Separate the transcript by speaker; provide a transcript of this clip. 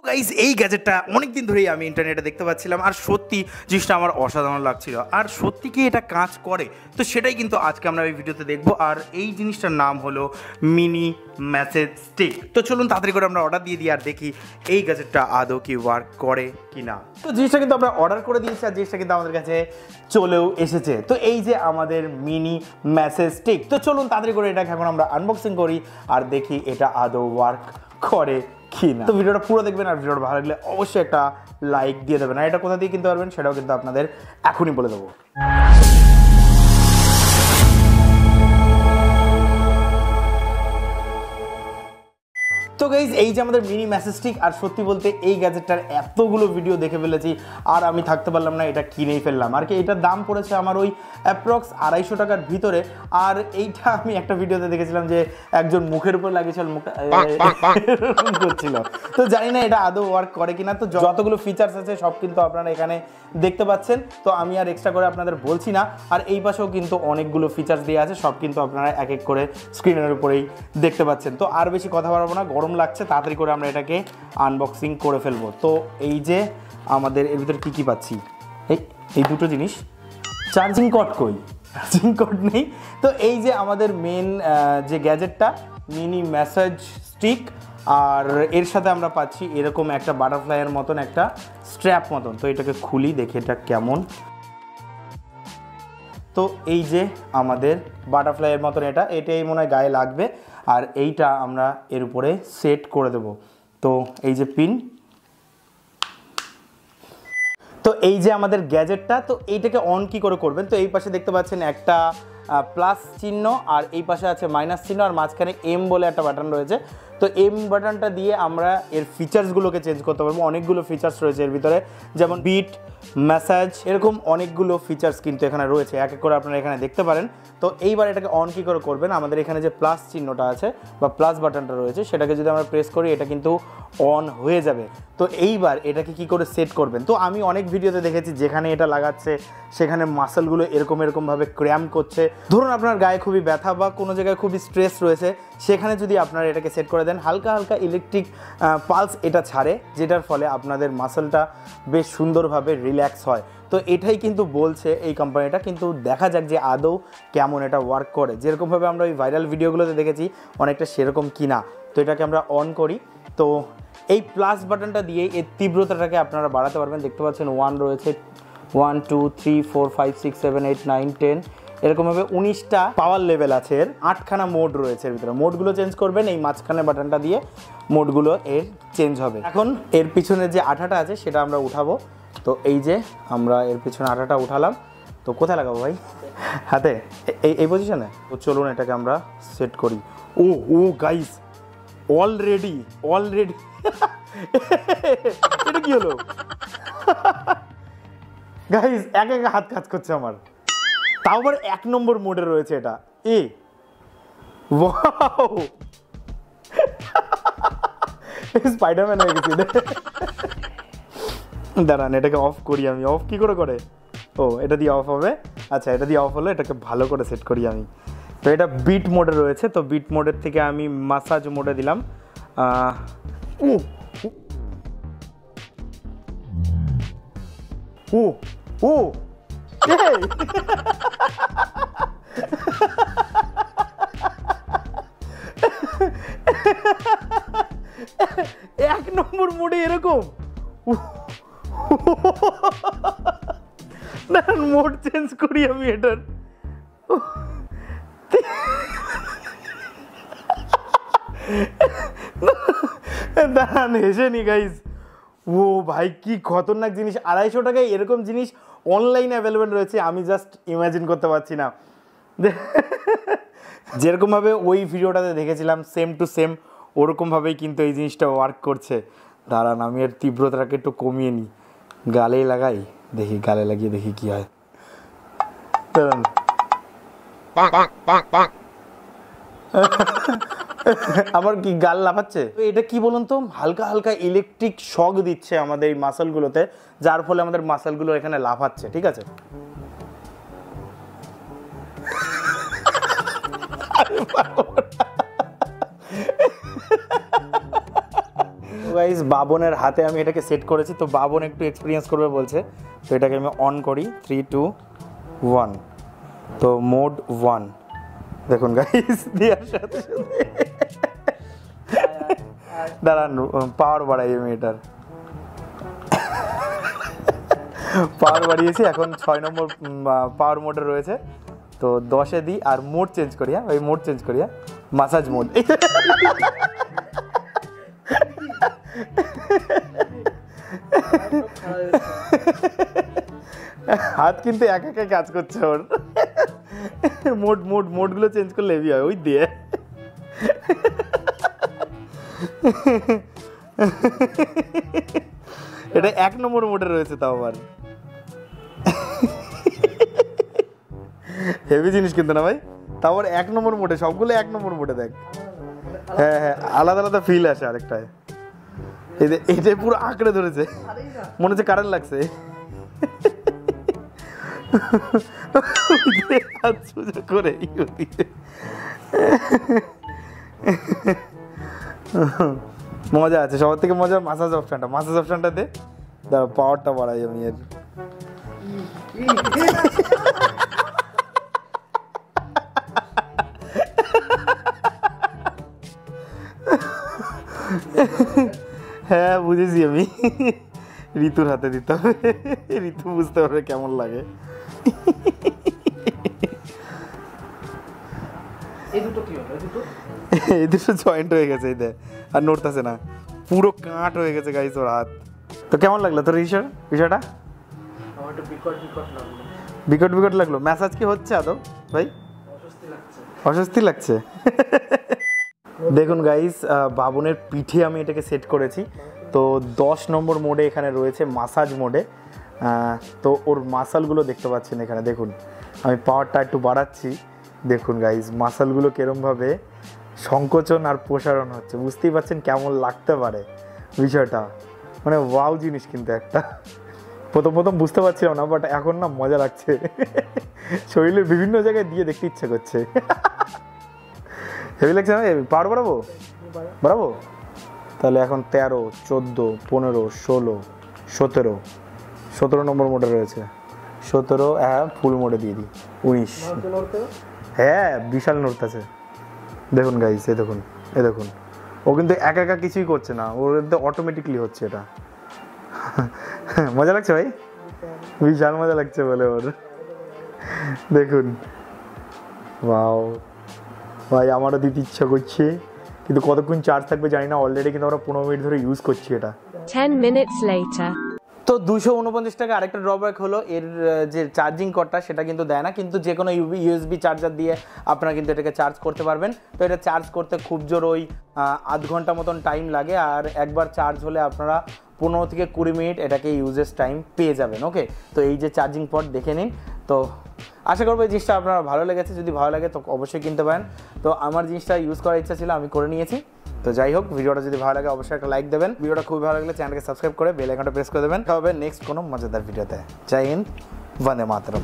Speaker 1: Guys এই গ্যাজেটটা অনেকদিন ধরেই আমি ইন্টারনেটে দেখতে পাচ্ছিলাম আর সত্যি জিনিসটা আমার অসাধারণ লাগছিল আর সত্যি কি এটা কাজ করে তো সেটাই কিন্তু আজকে আমরা এই ভিডিওতে দেখব আর এই জিনিসটার নাম হলো মিনি মেসেজ স্টিক। তো চলুন তাড়াতাড়ি করে আমরা অর্ডার দিয়ে দিই আর দেখি এই গ্যাজেটটা আদৌ কি ওয়ার্ক করে কি না। তো জিনিসটা কিন্তু আমরা অর্ডার করে দিয়েছি আর জিনিসটা কিন্তু আমাদের কাছে চলেও এসেছে। তো এই যে আমাদের মিনি মেসেজ স্টিক, তো চলুন তাড়াতাড়ি করে এটাকে এখন আমরা আনবক্সিং করি আর দেখি এটা আদৌ ওয়ার্ক করে কি না। তো ভিডিওটা পুরো দেখবেন আর ভিডিওটা ভালো লাগলে অবশ্যই একটা লাইক দিয়ে দেবেন আর এটা কোথা দিয়ে কিনতে পারবেন সেটাও কিন্তু আপনাদের এখনই বলে দেবো। তো গাইজ এই যে আমাদের মিনি মেসেজ স্টিক আর সত্যি বলতে এই গ্যাজেটটার এতগুলো ভিডিও দেখে ফেলেছি আর আমি থাকতে পারলাম না, এটা কিনেই ফেললাম। আর কি এটার দাম পড়েছে আমার ওই অ্যাপ্রক্স 250 টাকার ভিতরে। আর এইটা আমি একটা ভিডিওতে দেখেছিলাম যে একজন মুখের উপর লাগিয়েছিল, মুখটা করছিল। তো জানি না এটা আদৌ ওয়ার্ক করে কিনা। তো যতগুলো ফিচার্স আছে সব কিন্তু আপনারা এখানে দেখতে পাচ্ছেন, তো আমি আর এক্সট্রা করে আপনাদের বলছি না। আর এই পাশেও কিন্তু অনেকগুলো ফিচার্স দেওয়া আছে, সব কিন্তু আপনারা এক এক করে স্ক্রিনের উপরেই দেখতে পাচ্ছেন। তো আর বেশি কথা বলবো না, গরম লাগছে, তাড়াতাড়ি করে আমরা এটাকে আনবক্সিং করে ফেলবো। তো এই যে আমাদের এর ভিতরে কী কী পাচ্ছি, এই দুটো জিনিস। চার্জিং কর্ড কই? চার্জিং কর্ড নেই। তো এই যে আমাদের মেন যে গ্যাজেটটা মিনি মেসেজ স্টিক, আর এর সাথে আমরা পাচ্ছি এরকম একটা বাটারফ্লাইয়ের মতন একটা স্ট্র্যাপ মতন। তো এটাকে খুলি দেখি এটা কেমন। তো এই যে আমাদের বাটারফ্লাইয়ের মতন এটাই মনে হয় গায়ে লাগবে আর এইটা আমরা এর উপরে সেট করে দেব। তো এই যে পিন, তো এই যে আমাদের গ্যাজেটটা, তো এইটাকে অন কি করে করবেন। তো এই পাশে দেখতে পাচ্ছেন একটা প্লাস চিহ্ন আর এই পাশে আছে মাইনাস চিহ্ন আর মাঝখানে এম বলে একটা বাটন রয়েছে। তো এম বাটনটা দিয়ে আমরা এর ফিচার্সগুলোকে চেঞ্জ করতে পারবো। অনেকগুলো ফিচার্স রয়েছে এর ভিতরে, যেমন বিট, মেসেজ, এরকম অনেকগুলো ফিচার্স কিন্তু এখানে রয়েছে, এক এক করে আপনারা এখানে দেখতে পারেন। তো এইবার এটাকে অন কী করে করবেন, আমাদের এখানে যে প্লাস চিহ্নটা আছে বা প্লাস বাটনটা রয়েছে সেটাকে যদি আমরা প্রেস করি এটা কিন্তু অন হয়ে যাবে। তো এইবার এটাকে কি করে সেট করবেন, তো আমি অনেক ভিডিওতে দেখেছি যেখানে এটা লাগাচ্ছে সেখানে মাসলগুলো এরকমভাবে ক্র্যাম্প করছে। ধরুন আপনার গায়ে খুবই ব্যথা বা কোনো জায়গায় খুবই স্ট্রেস রয়েছে, সেখানে যদি আপনারা এটাকে সেট করে দেন, হালকা হালকা ইলেকট্রিক পালস এটা ছাড়ে, যেটার ফলে আপনাদের মাসলটা বেশ সুন্দরভাবে রিল্যাক্স হয়। তো এটাই কিন্তু বলছে এই কোম্পানিটা, কিন্তু দেখা যাক যে আদৌ কেমন এটা ওয়ার্ক করে। যেরকমভাবে আমরা ওই ভাইরাল ভিডিওগুলোতে দেখেছি অনেকটা সেরকম কিনা। তো এটাকে আমরা অন করি। তো এই প্লাস বাটনটা দিয়ে এর তীব্রতাটাকে আপনারা বাড়াতে পারবেন। দেখতে পাচ্ছেন 1 রয়েছে, 1 2 3 4 5 6 7 8 9 10 এরকমভাবে 19টা পাওয়ার লেভেল আছে। এর 8খানা মোড রয়েছে এর ভিতরে। মোডগুলো চেঞ্জ করবেন এই মাঝখানে বাটনটা দিয়ে, মোডগুলো এর চেঞ্জ হবে। এখন এর পিছনে যে আঠাটা আছে সেটা আমরা উঠাবো। তো এই যে আমরা এর পিছনে আঠাটা উঠালাম। তো কোথায় লাগাবো ভাই? হাতে, এই পজিশনে। তো চলুন এটাকে আমরা সেট করি। ও গাইস, অলরেডি এটা কি হলো গাইস? এক হাত কাজ করছে আমার, তাও আবার 1 নম্বর মোডে রয়েছে এটা। ওয়াও, স্পাইডারম্যান হয়ে গেছি। দাঁড়ান এটাকে অফ করি আমি। অফ কি করে? এটা দিয়ে অফ হবে। আচ্ছা, এটা দিয়ে অফ হলো, এটাকে ভালো করে সেট করি আমি। তো এটা বিট মোডে রয়েছে, তো বিট মোডের থেকে আমি মাসাজ মোডে দিলাম। এক নম্বর মোডে এরকম। দাঁড়ান মোড চেঞ্জ করি আমি এটার। দাঁড়ান, হেসে নি গাইজ। ও ভাই কি খতরনাক জিনিস! 250 টাকায় এরকম জিনিস অনলাইনে অ্যাভেলেবেল রয়েছে, আমি জাস্ট ইমাজিন করতে পারছি না। যেরকমভাবে ওই ভিডিওটাতে দেখেছিলাম সেম টু সেম ওরকমভাবেই কিন্তু এই জিনিসটা ওয়ার্ক করছে। দাঁড়ান আমি এর তীব্রতাটাকে একটু কমিয়ে নিই, গালেই লাগাই, দেখি গালে লাগিয়ে দেখি কি হয়। দাঁড়ান, আবার কি গাল লাফাচ্ছে? এটা কি বলুন তো, হালকা হালকা ইলেকট্রিক শক দিচ্ছে আমাদের এই মাসলগুলোতে, যার ফলে আমাদের মাসলগুলো এখানে লাফাচ্ছে। ঠিক আছে, গাইস বাবনের হাতে আমি এটাকে সেট করেছি, তো বাবন একটু এক্সপিরিয়েন্স করবে বলছে, তো এটাকে আমি অন করি 3 2 1। তো মোড 1 দেখুন গাইস দেওয়ার সাথে সাথে দাঁড়ান পাওয়ার বাড়াই আমি এটার পাওয়ার বাড়িয়েছি, এখন 6 নম্বর পাওয়ার মোডে রয়েছে। তো 10-এ দিই আর মোড চেঞ্জ করি, হ্যাঁ ওই মোড চেঞ্জ করি, মাসাজ মোড। হাত কিন্তু একা একা কাজ করছে ওর। মোডগুলো চেঞ্জ করলে হেভি হয় ওই দিয়ে। এটা 1 নম্বর মোডে রয়েছে, তাও আবার হেভি জিনিস কিন্তু না ভাই, তাও আবার 1 নম্বর মোডে, সবগুলো 1 নম্বর মোডে দেখ। হ্যাঁ হ্যাঁ আলাদা আলাদা ফিল আসে আরেকটায়। এটা পুরো আঁকড়ে ধরেছে, মনে হচ্ছে কারেন্ট লাগছে। করে মজা আছে, সবার থেকে মজা মাসাজ অপশনটা দে, দাঁড়া পাওয়ারটা বাড়াই আমি এর। হ্যাঁ বুঝেছি আমি, ঋতুর হাতে দিতে হবে, ঋতু বুঝতে পারবে কেমন লাগে। এই দুটো জয়েন্ট হয়ে গেছে, এই দেখ আর নড়তেছে না, পুরো কাট হয়ে গেছে গাইস ওর হাত। তো কেমন লাগলো তোর বিষয়টা?
Speaker 2: আমার একটু বিকট লাগলো।
Speaker 1: বিকট লাগলো? ম্যাসাজ কি হচ্ছে আদৌ ভাই? অস্বস্তি লাগছে। দেখুন গাইস বাবনের পিঠে আমি এটাকে সেট করেছি, তো 10 নম্বর মোডে এখানে রয়েছে মাসাজ মোডে। তো ওর মাসালগুলো দেখতে পাচ্ছেন এখানে, দেখুন আমি পাওয়ারটা একটু বাড়াচ্ছি, দেখুন গাইস মাসালগুলো কীরমভাবে সংকোচন আর প্রসারণ হচ্ছে, বুঝতেই পারছেন কেমন লাগতে পারে বিষয়টা, মানে ওয়াও জিনিস কিন্তু একটা। প্রথম বুঝতে পারছিলাম না, বাট এখন না মজা লাগছে, শরীরের বিভিন্ন জায়গায় দিয়ে দেখতে ইচ্ছে করছে। হেভি লাগছে না? পাওয়ার বাড়াবো তাহলে এখন 13 14 15 16 17 নম্বর মোডে রয়েছে, 17 হ্যাঁ ফুল মোডে দিয়ে দিই 19। হ্যাঁ বিশাল নড়তেছে, দেখুন গাইস এই দেখুন ও কিন্তু একা কিছুই করছে না, ওর অটোমেটিকলি হচ্ছে এটা। মজা লাগছে ভাই, বিশাল মজা লাগছে বলে ওর, দেখুন ওয়াও ভাই আমারও দিতে ইচ্ছা করছে, কিন্তু কতক্ষণ চার্জ থাকবে জানি না, অলরেডি কিন্তু আমরা 15 মিনিট ধরে ইউজ করছি এটা।
Speaker 3: 10 minutes later
Speaker 1: তো 249 টাকা আরেকটা ড্রব্যাক হলো এর যে চার্জিং কর্ডটা সেটা কিন্তু দেয় না, কিন্তু যে কোনো ইউএসবি চার্জার দিয়ে আপনারা কিন্তু এটাকে চার্জ করতে পারবেন। তো এটা চার্জ করতে খুব জোর ওই আধ ঘন্টা মতন টাইম লাগে, আর একবার চার্জ হলে আপনারা 15 থেকে 20 মিনিট এটাকে ইউজেস টাইম পেয়ে যাবেন। ওকে, তো এই যে চার্জিং পড দেখে নিন। তো আশা করবো এই জিনিসটা আপনার ভালো লেগেছে, যদি ভালো লাগে তো অবশ্যই কিনতে পারেন। তো আমার জিনিসটা ইউজ করার ইচ্ছা ছিল, আমি করে নিয়েছি। তো যাই হোক, ভিডিওটা যদি ভালো লাগে অবশ্যই একটা লাইক দেবেন, ভিডিওটা খুব ভালো লাগলে চ্যানেলকে সাবস্ক্রাইব করে বেল আইকনটা প্রেস করে দেবেন। হবে নেক্সট কোনো মজাদার ভিডিওতে। জয় হিন্দ, বন্দে মাতরম।